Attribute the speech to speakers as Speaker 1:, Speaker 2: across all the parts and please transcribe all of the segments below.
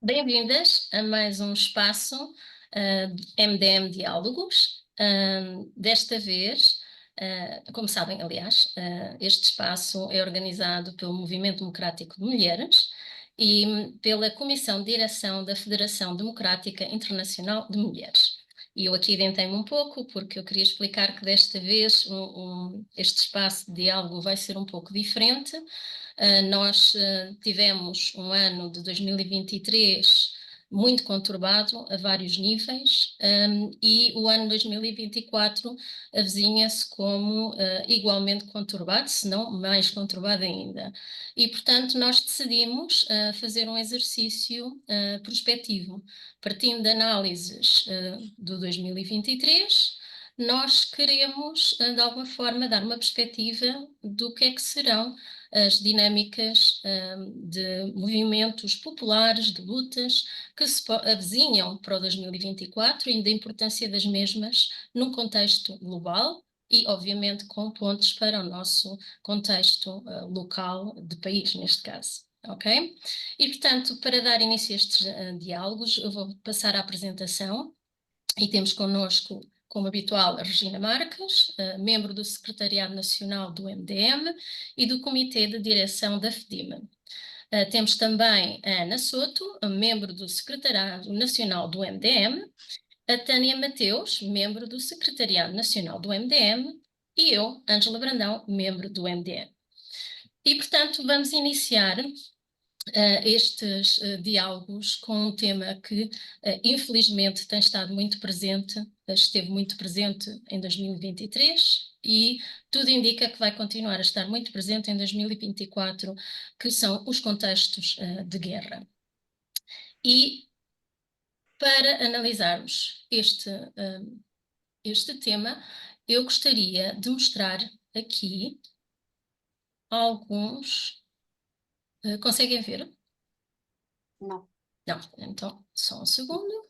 Speaker 1: Bem-vindas a mais um espaço MDM Diálogos. Desta vez, como sabem, aliás, este espaço é organizado pelo Movimento Democrático de Mulheres e pela Comissão de Direção da Federação Democrática Internacional de Mulheres. E eu aqui adentei-me um pouco porque eu queria explicar que desta vez este espaço de diálogo vai ser um pouco diferente. Nós tivemos um ano de 2023 muito conturbado a vários níveis, e o ano 2024 avizinha-se como igualmente conturbado, se não mais conturbado ainda. E, portanto, nós decidimos fazer um exercício prospectivo. Partindo de análises do 2023, nós queremos, de alguma forma, dar uma perspectiva do que é que serão as dinâmicas de movimentos populares, de lutas, que se avizinham para o 2024 e da importância das mesmas num contexto global e, obviamente, com pontos para o nosso contexto local de país, neste caso. Ok? E, portanto, para dar início a estes diálogos, eu vou passar a apresentação e temos connosco, como habitual, a Regina Marques, membro do Secretariado Nacional do MDM e do Comitê de Direção da FDIMA. Temos também a Ana Soto, membro do Secretariado Nacional do MDM, a Tânia Mateus, membro do Secretariado Nacional do MDM, e eu, Ângela Brandão, membro do MDM. E, portanto, vamos iniciar estes diálogos com um tema que, infelizmente, tem estado muito presente, esteve muito presente em 2023 e tudo indica que vai continuar a estar muito presente em 2024, que são os contextos de guerra. E para analisarmos este tema, eu gostaria de mostrar aqui alguns... conseguem ver?
Speaker 2: Não.
Speaker 1: Não, então só um segundo.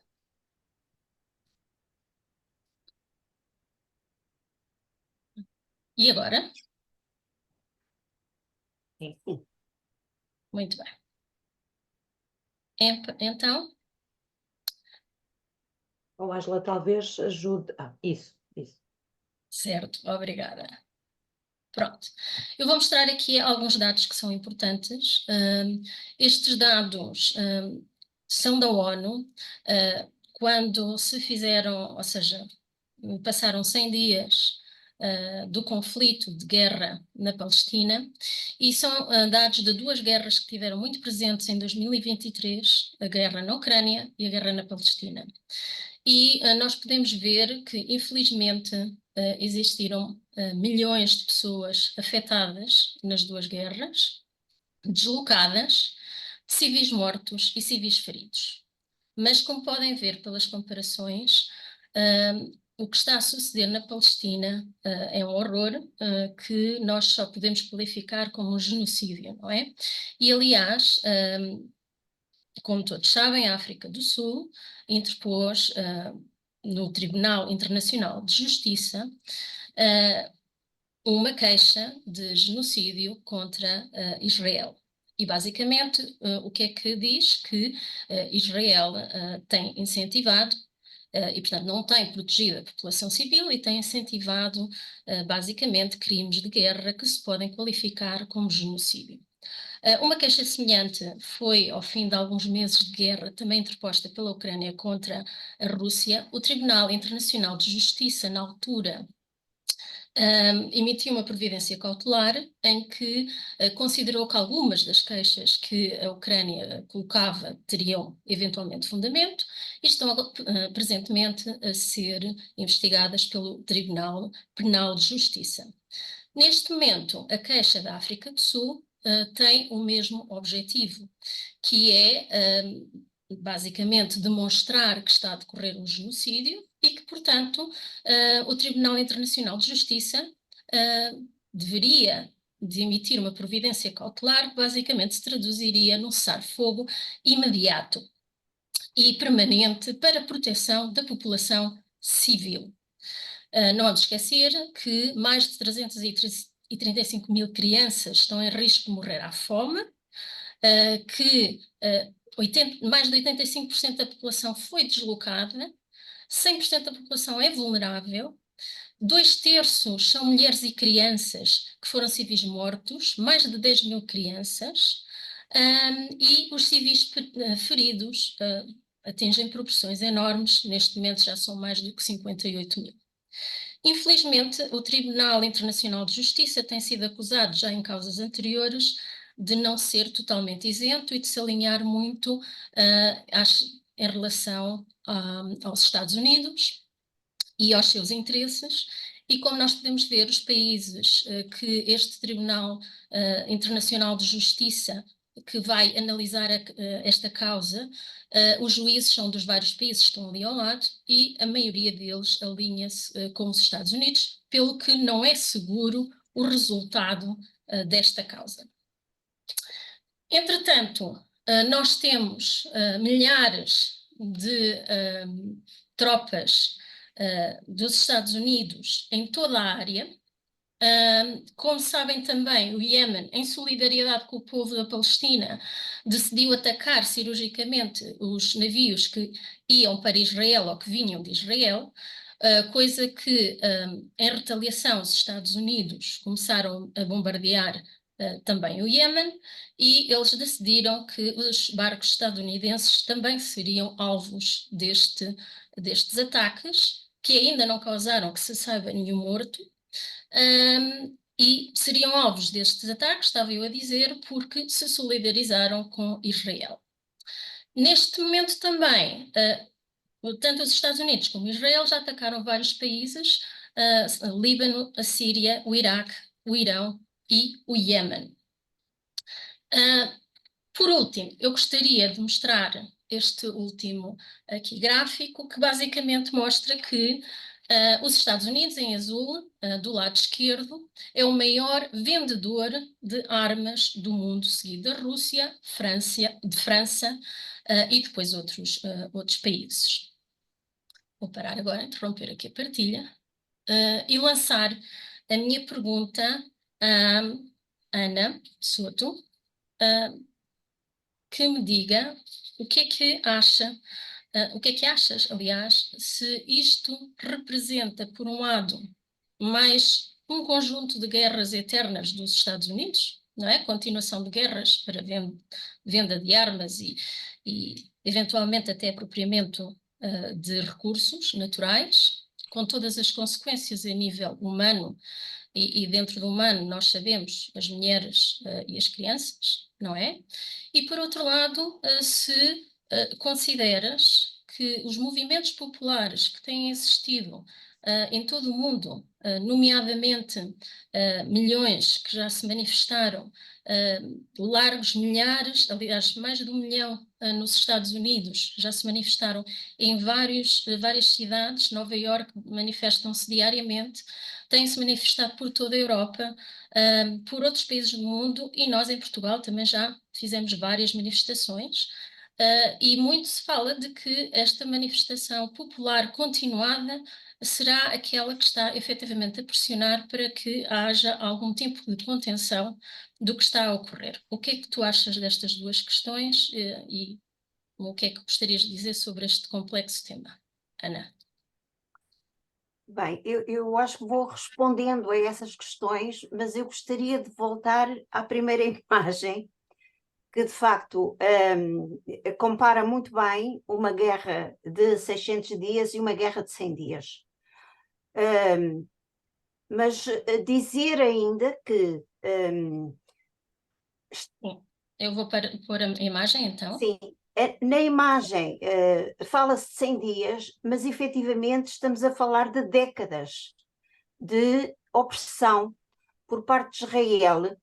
Speaker 1: E agora?
Speaker 2: Sim.
Speaker 1: Muito bem. Então...
Speaker 2: Ou Ângela, talvez ajude. Isso.
Speaker 1: Certo, obrigada. Pronto. Eu vou mostrar aqui alguns dados que são importantes. Estes dados são da ONU. Quando se fizeram, ou seja, passaram 100 dias do conflito de guerra na Palestina, e são dados de duas guerras que tiveram muito presentes em 2023, a guerra na Ucrânia e a guerra na Palestina. E nós podemos ver que, infelizmente, existiram milhões de pessoas afetadas nas duas guerras, deslocadas, civis mortos e civis feridos. Mas, como podem ver pelas comparações, o que está a suceder na Palestina é um horror que nós só podemos qualificar como um genocídio, não é? E, aliás, como todos sabem, a África do Sul interpôs no Tribunal Internacional de Justiça uma queixa de genocídio contra Israel. E, basicamente, o que é que diz? Que Israel tem incentivado e, portanto, não tem protegido a população civil e tem incentivado, basicamente, crimes de guerra que se podem qualificar como genocídio. Uma queixa semelhante foi, ao fim de alguns meses de guerra, também interposta pela Ucrânia contra a Rússia. O Tribunal Internacional de Justiça, na altura, emitiu uma providência cautelar em que considerou que algumas das queixas que a Ucrânia colocava teriam eventualmente fundamento e estão presentemente a ser investigadas pelo Tribunal Penal de Justiça. Neste momento, a queixa da África do Sul tem o mesmo objetivo, que é basicamente demonstrar que está a decorrer um genocídio e que, portanto, o Tribunal Internacional de Justiça deveria de emitir uma providência cautelar que basicamente se traduziria num cessar-fogo imediato e permanente para a proteção da população civil. Não há de esquecer que mais de 335 mil crianças estão em risco de morrer à fome, que mais de 85% da população foi deslocada, 100% da população é vulnerável, 2/3 são mulheres e crianças que foram civis mortos, mais de 10 mil crianças, e os civis feridos atingem proporções enormes, neste momento já são mais do que 58 mil. Infelizmente, o Tribunal Internacional de Justiça tem sido acusado, já em causas anteriores, de não ser totalmente isento e de se alinhar muito em relação aos Estados Unidos e aos seus interesses. E como nós podemos ver, os países que este Tribunal Internacional de Justiça que vai analisar esta causa, os juízes são dos vários países que estão ali ao lado e a maioria deles alinha-se com os Estados Unidos, pelo que não é seguro o resultado desta causa. Entretanto, nós temos milhares de tropas dos Estados Unidos em toda a área. Como sabem também, o Iêmen, em solidariedade com o povo da Palestina, decidiu atacar cirurgicamente os navios que iam para Israel ou que vinham de Israel, coisa que, em retaliação, os Estados Unidos começaram a bombardear também o Iêmen, e eles decidiram que os barcos estadunidenses também seriam alvos destes ataques, que ainda não causaram, que se saiba, nenhum morto. E seriam alvos destes ataques, estava eu a dizer, porque se solidarizaram com Israel. Neste momento também, tanto os Estados Unidos como Israel já atacaram vários países, Líbano, a Síria, o Iraque, o Irão e o Iêmen. Por último, eu gostaria de mostrar este último aqui gráfico, que basicamente mostra que os Estados Unidos, em azul, do lado esquerdo, é o maior vendedor de armas do mundo, seguido da Rússia, de França e depois outros países. Vou parar agora, interromper aqui a partilha e lançar a minha pergunta à Ana Soto, que me diga o que é que acha. O que é que achas, aliás, se isto representa, por um lado, mais um conjunto de guerras eternas dos Estados Unidos, não é? Continuação de guerras para venda de armas e eventualmente até apropriamento de recursos naturais, com todas as consequências a nível humano, e dentro do humano nós sabemos as mulheres e as crianças, não é? E por outro lado, se consideras que os movimentos populares que têm existido em todo o mundo, nomeadamente milhões que já se manifestaram, largos milhares, aliás, mais de 1 milhão nos Estados Unidos, já se manifestaram em várias cidades, Nova Iorque manifestam-se diariamente, têm-se manifestado por toda a Europa, por outros países do mundo, e nós em Portugal também já fizemos várias manifestações. E muito se fala de que esta manifestação popular continuada será aquela que está efetivamente a pressionar para que haja algum tipo de contenção do que está a ocorrer. O que é que tu achas destas duas questões e o que é que gostarias de dizer sobre este complexo tema? Ana.
Speaker 3: Bem, eu acho que vou respondendo a essas questões, mas eu gostaria de voltar à primeira imagem, que de facto compara muito bem uma guerra de 600 dias e uma guerra de 100 dias. Mas dizer ainda que...
Speaker 1: Sim. Eu vou pôr a imagem então.
Speaker 3: Sim, na imagem fala-se de 100 dias, mas efetivamente estamos a falar de décadas de opressão por parte de Israel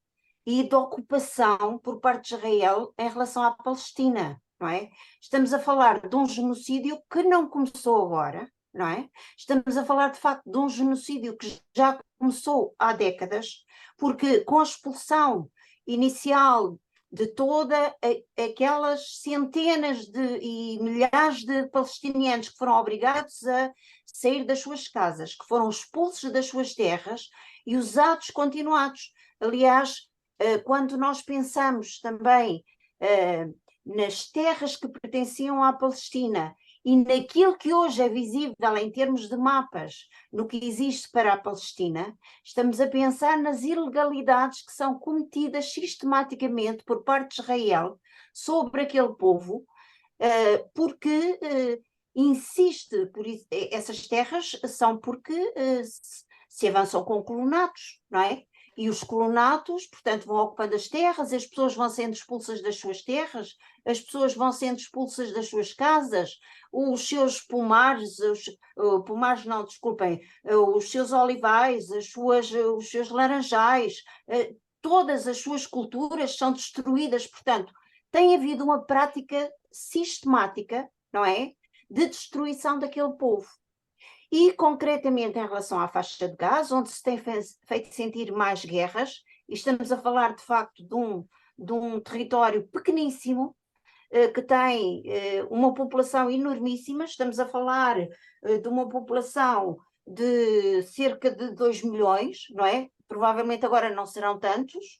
Speaker 3: e de ocupação por parte de Israel em relação à Palestina, não é? Estamos a falar de um genocídio que não começou agora, não é? Estamos a falar de facto de um genocídio que já começou há décadas, porque com a expulsão inicial de todas aquelas centenas e milhares de palestinianos que foram obrigados a sair das suas casas, que foram expulsos das suas terras, e os atos continuados. Aliás, quando nós pensamos também nas terras que pertenciam à Palestina e naquilo que hoje é visível em termos de mapas, no que existe para a Palestina, estamos a pensar nas ilegalidades que são cometidas sistematicamente por parte de Israel sobre aquele povo, porque insiste, essas terras são porque se avançam com colonatos, não é? E os colonatos, portanto, vão ocupando as terras, as pessoas vão sendo expulsas das suas terras, as pessoas vão sendo expulsas das suas casas, os seus pomares, pomares não, desculpem, os seus olivais, os seus laranjais, todas as suas culturas são destruídas, portanto, tem havido uma prática sistemática, não é? De destruição daquele povo. E, concretamente, em relação à faixa de Gaza, onde se tem feito sentir mais guerras, e estamos a falar, de facto, de um território pequeníssimo, que tem uma população enormíssima, estamos a falar de uma população de cerca de 2 milhões, não é? Provavelmente agora não serão tantos,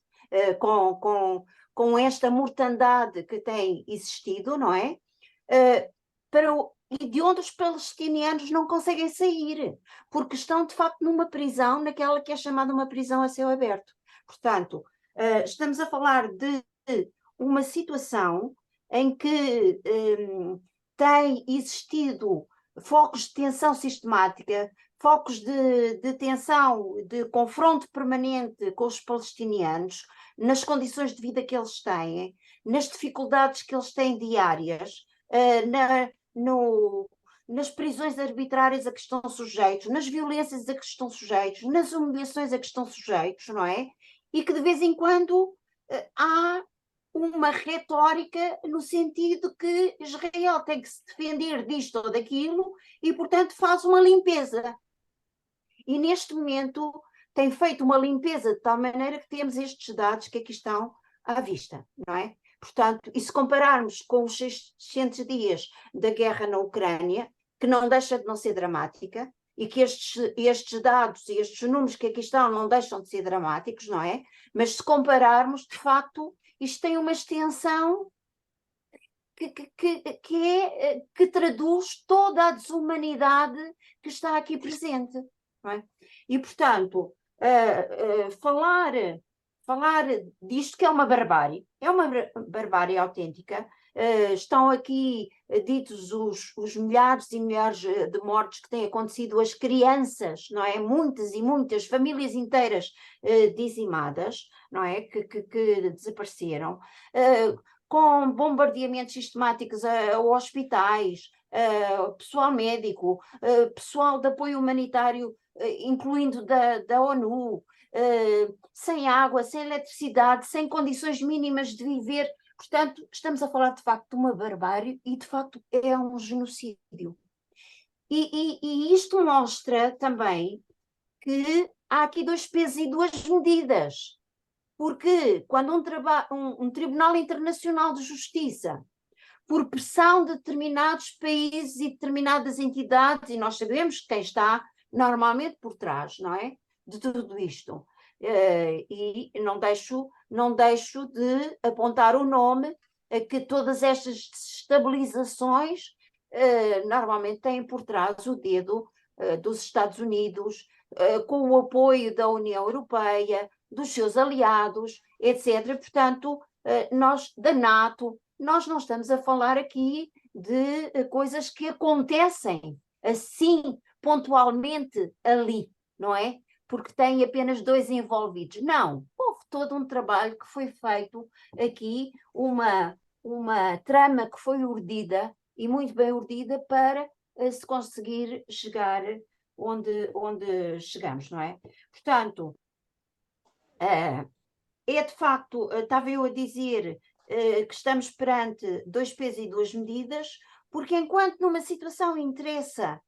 Speaker 3: com esta mortandade que tem existido, não é? E de onde os palestinianos não conseguem sair, porque estão de facto numa prisão, naquela que é chamada uma prisão a céu aberto. Portanto, estamos a falar de uma situação em que tem existido focos de tensão sistemática, focos de tensão, de confronto permanente com os palestinianos, nas condições de vida que eles têm, nas dificuldades que eles têm diárias, nas prisões arbitrárias a que estão sujeitos, nas violências a que estão sujeitos, nas humilhações a que estão sujeitos, não é? E que de vez em quando há uma retórica no sentido que Israel tem que se defender disto ou daquilo e, portanto, faz uma limpeza. E neste momento tem feito uma limpeza de tal maneira que temos estes dados que aqui estão à vista, não é? Portanto, e se compararmos com os 600 dias da guerra na Ucrânia, que não deixa de não ser dramática, e que estes dados e estes números que aqui estão não deixam de ser dramáticos, não é? Mas se compararmos, de facto, isto tem uma extensão que traduz toda a desumanidade que está aqui presente, não é? E, portanto, falar disto que é uma barbárie autêntica. Estão aqui ditos os milhares e milhares de mortes que têm acontecido, as crianças, não é? Muitas e muitas famílias inteiras dizimadas, não é? Que desapareceram, com bombardeamentos sistemáticos a hospitais, pessoal médico, pessoal de apoio humanitário, incluindo da ONU, sem água, sem eletricidade, sem condições mínimas de viver. Portanto, estamos a falar de facto de uma barbárie e de facto é um genocídio. E isto mostra também que há aqui dois pesos e duas medidas, porque quando um Tribunal Internacional de Justiça, por pressão de determinados países e determinadas entidades, e nós sabemos quem está normalmente por trás, não é? De tudo isto. E não deixo de apontar o nome que todas estas desestabilizações normalmente têm por trás o dedo dos Estados Unidos, com o apoio da União Europeia, dos seus aliados, etc. Portanto, da NATO, nós não estamos a falar aqui de coisas que acontecem assim, pontualmente ali, não é? Porque tem apenas 2 envolvidos. Não, houve todo um trabalho que foi feito aqui, uma trama que foi urdida, e muito bem urdida, para se conseguir chegar onde chegamos, não é? Portanto, é de facto, estava eu a dizer que estamos perante 2 pesos e 2 medidas, porque enquanto numa situação interessa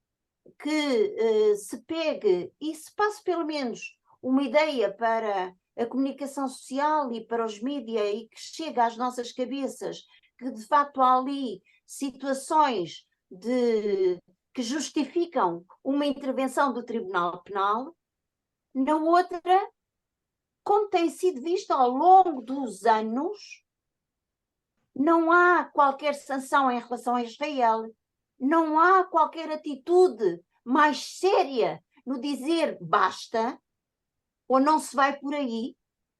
Speaker 3: que se pegue e se passe pelo menos uma ideia para a comunicação social e para os mídias e que chegue às nossas cabeças que de facto há ali situações que justificam uma intervenção do Tribunal Penal, na outra, como tem sido visto ao longo dos anos, Não há qualquer sanção em relação a Israel, não há qualquer atitude mais séria no dizer basta, ou não se vai por aí,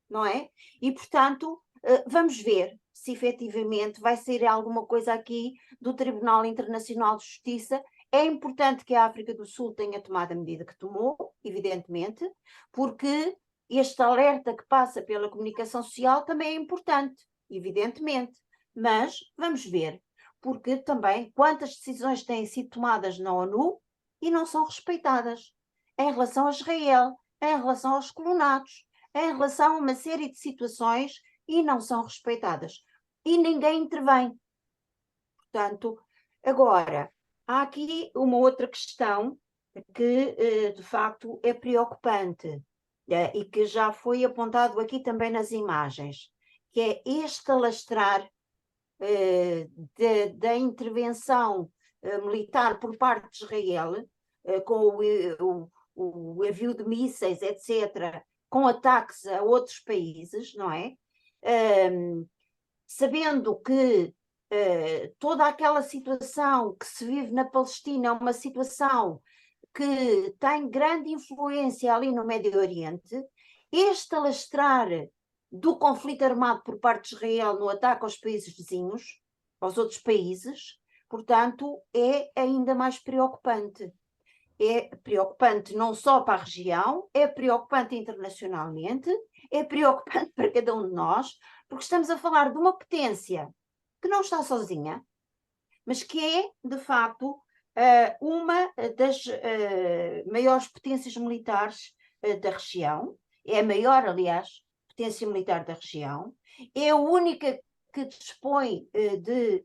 Speaker 3: não é? E, portanto, vamos ver se efetivamente vai sair alguma coisa aqui do Tribunal Internacional de Justiça. É importante que a África do Sul tenha tomado a medida que tomou, evidentemente, porque este alerta que passa pela comunicação social também é importante, evidentemente. Mas vamos ver, porque também quantas decisões têm sido tomadas na ONU e não são respeitadas em relação a Israel, em relação aos colonatos, em relação a uma série de situações e não são respeitadas. E ninguém intervém. Portanto, agora, há aqui uma outra questão que, de facto, é preocupante e que já foi apontado aqui também nas imagens, que é este alastrar da intervenção militar por parte de Israel, com o envio de mísseis, etc., com ataques a outros países, não é? Sabendo que toda aquela situação que se vive na Palestina é uma situação que tem grande influência ali no Médio Oriente, este alastrar do conflito armado por parte de Israel no ataque aos países vizinhos, aos outros países, portanto, é ainda mais preocupante. É preocupante não só para a região, é preocupante internacionalmente, é preocupante para cada um de nós, porque estamos a falar de uma potência que não está sozinha, mas que é, de facto, uma das maiores potências militares da região, é a maior, aliás, potência militar da região, é a única que dispõe de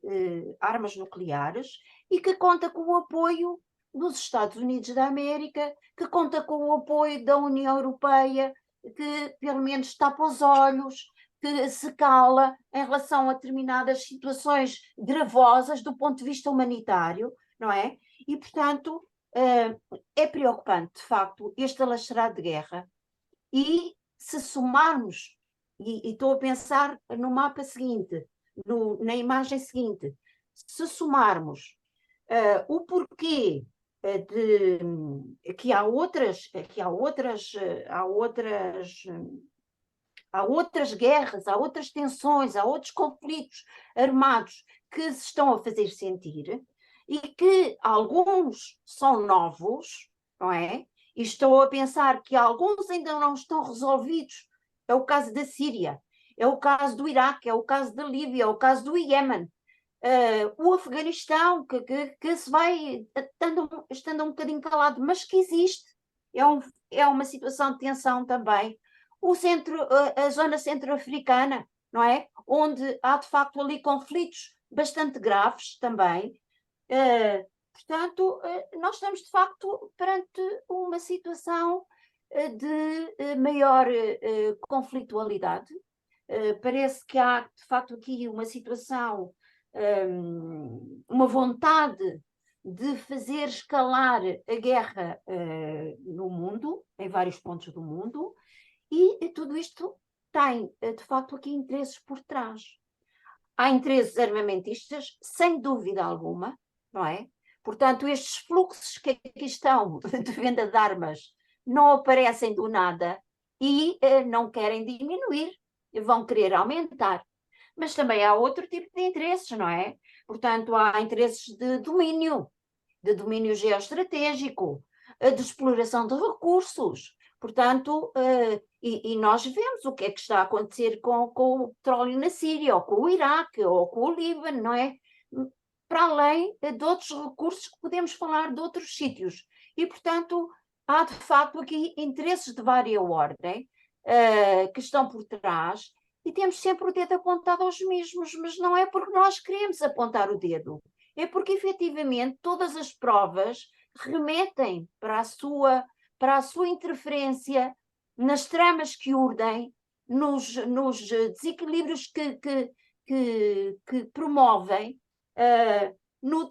Speaker 3: armas nucleares e que conta com o apoio dos Estados Unidos da América, que conta com o apoio da União Europeia, que pelo menos tapa os olhos, que se cala em relação a determinadas situações gravosas do ponto de vista humanitário, não é? E, portanto, é preocupante, de facto, este alastrar de guerra. E se somarmos, e estou a pensar no mapa seguinte, na imagem seguinte, se somarmos o porquê que há outras guerras, há outras tensões, há outros conflitos armados que se estão a fazer sentir e que alguns são novos, não é? E estou a pensar que alguns ainda não estão resolvidos. É o caso da Síria, é o caso do Iraque, é o caso da Líbia, é o caso do Iémen. O Afeganistão, que se vai estando um bocadinho calado, mas que existe. É uma situação de tensão também. A zona centro-africana, não é? Onde há, de facto, ali conflitos bastante graves também. Portanto, nós estamos, de facto, perante uma situação de maior conflitualidade. Parece que há, de facto, aqui uma situação, uma vontade de fazer escalar a guerra no mundo, em vários pontos do mundo, e tudo isto tem, de facto, aqui interesses por trás. Há interesses armamentistas, sem dúvida alguma, não é? Portanto, estes fluxos que aqui estão de venda de armas não aparecem do nada e não querem diminuir, vão querer aumentar. Mas também há outro tipo de interesses, não é? Portanto, há interesses de domínio geoestratégico, de exploração de recursos. Portanto, e nós vemos o que é que está a acontecer com o petróleo na Síria, ou com o Iraque, ou com o Líbano, não é? Para além de outros recursos que podemos falar de outros sítios. E, portanto, há de facto aqui interesses de vária ordem que estão por trás e temos sempre o dedo apontado aos mesmos, mas não é porque nós queremos apontar o dedo, é porque efetivamente todas as provas remetem para a sua interferência nas tramas que urdem, nos desequilíbrios que promovem, no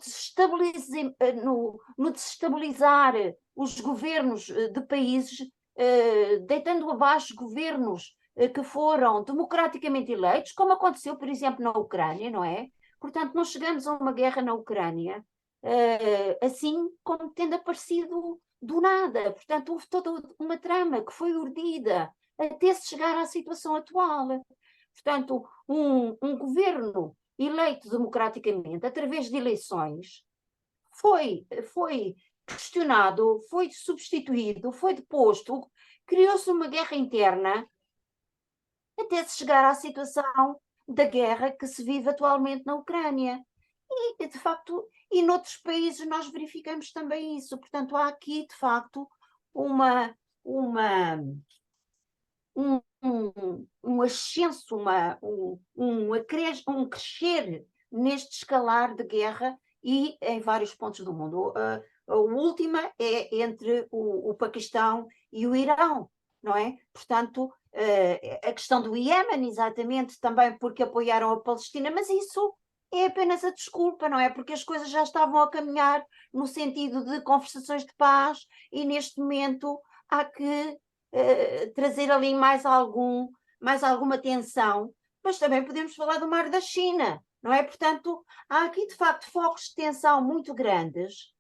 Speaker 3: desestabilizar os governos de países, deitando abaixo governos que foram democraticamente eleitos, como aconteceu, por exemplo, na Ucrânia, não é? Portanto, não chegamos a uma guerra na Ucrânia, assim como tendo aparecido do nada. Portanto, houve toda uma trama que foi urdida até se chegar à situação atual. Portanto, um governo eleito democraticamente, através de eleições, foi questionado, foi substituído, foi deposto, criou-se uma guerra interna até se chegar à situação da guerra que se vive atualmente na Ucrânia. E, de facto, e noutros países nós verificamos também isso. Portanto, há aqui, de facto, um ascenso, um crescer neste escalar de guerra e em vários pontos do mundo. A última é entre o Paquistão e o Irão, não é? Portanto, a questão do Iémen, exatamente, também porque apoiaram a Palestina, mas isso é apenas a desculpa, não é? Porque as coisas já estavam a caminhar no sentido de conversações de paz e neste momento há que trazer ali mais alguma tensão, mas também podemos falar do Mar da China, não é? Portanto, há aqui de facto focos de tensão muito grandes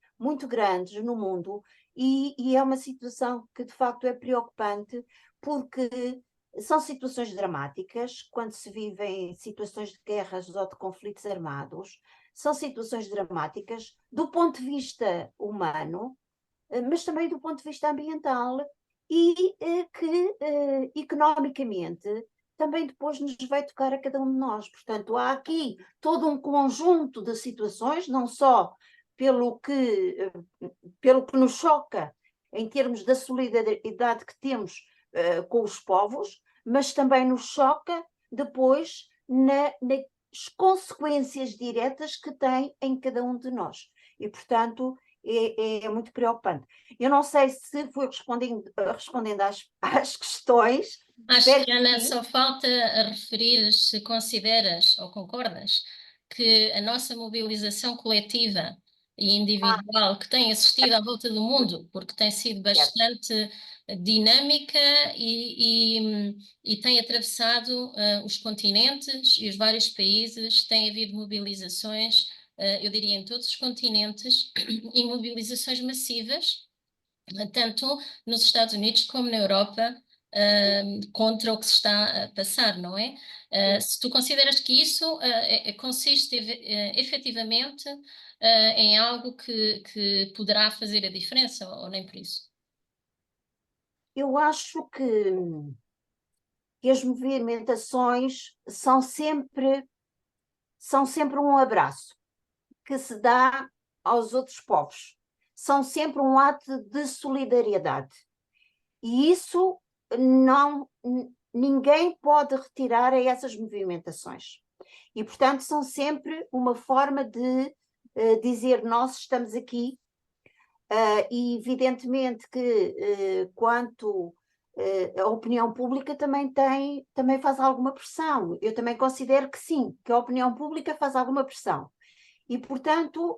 Speaker 3: no mundo e é uma situação que de facto é preocupante porque são situações dramáticas quando se vivem situações de guerras ou de conflitos armados, são situações dramáticas do ponto de vista humano, mas também do ponto de vista ambiental e que economicamente também depois nos vai tocar a cada um de nós. Portanto, há aqui todo um conjunto de situações, não só pelo que nos choca em termos da solidariedade que temos com os povos, mas também nos choca depois nas consequências diretas que tem em cada um de nós. E, portanto, é muito preocupante. Eu não sei se fui respondendo às questões.
Speaker 1: Acho que, Ana, só falta a referir se consideras ou concordas que a nossa mobilização coletiva e individual que tem assistido à volta do mundo, porque tem sido bastante dinâmica e tem atravessado os continentes e os vários países, tem havido mobilizações, eu diria, em todos os continentes, e mobilizações massivas, tanto nos Estados Unidos como na Europa, contra o que se está a passar, não é? Se tu consideras que isso consiste efetivamente em algo que poderá fazer a diferença, ou nem por isso?
Speaker 3: Eu acho que as movimentações são sempre um abraço que se dá aos outros povos. São sempre um ato de solidariedade. E isso ninguém pode retirar a essas movimentações. E, portanto, são sempre uma forma de dizer nós estamos aqui e evidentemente que quanto a opinião pública também faz alguma pressão. Eu também considero que sim, que a opinião pública faz alguma pressão. E, portanto,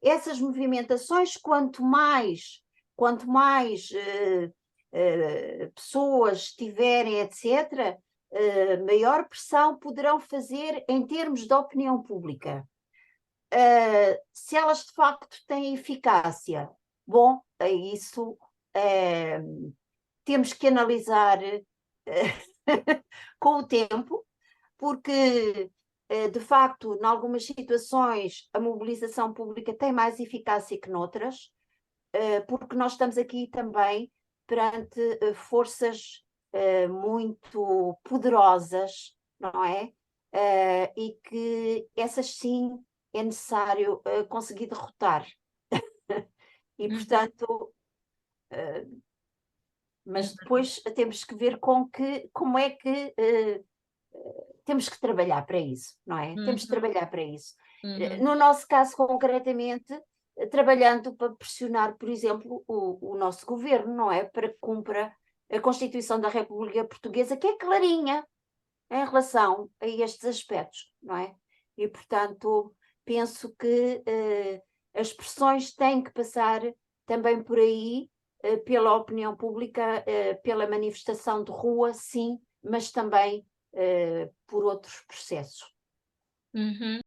Speaker 3: essas movimentações, quanto mais pessoas tiverem, etc., maior pressão poderão fazer em termos de opinião pública. Se elas de facto têm eficácia, bom, isso temos que analisar com o tempo, porque de facto, em algumas situações, a mobilização pública tem mais eficácia que noutras, porque nós estamos aqui também perante forças muito poderosas, não é? E que essas sim é necessário conseguir derrotar. E, portanto, mas depois temos que ver como é que temos que trabalhar para isso, não é? Temos que trabalhar para isso. No nosso caso, concretamente, trabalhando para pressionar, por exemplo, o nosso governo, não é? Para que cumpra a Constituição da República Portuguesa, que é clarinha em relação a estes aspectos, não é? E, portanto, penso que as pressões têm que passar também por aí, pela opinião pública, pela manifestação de rua, sim, mas também por outros processos.
Speaker 1: Uhum.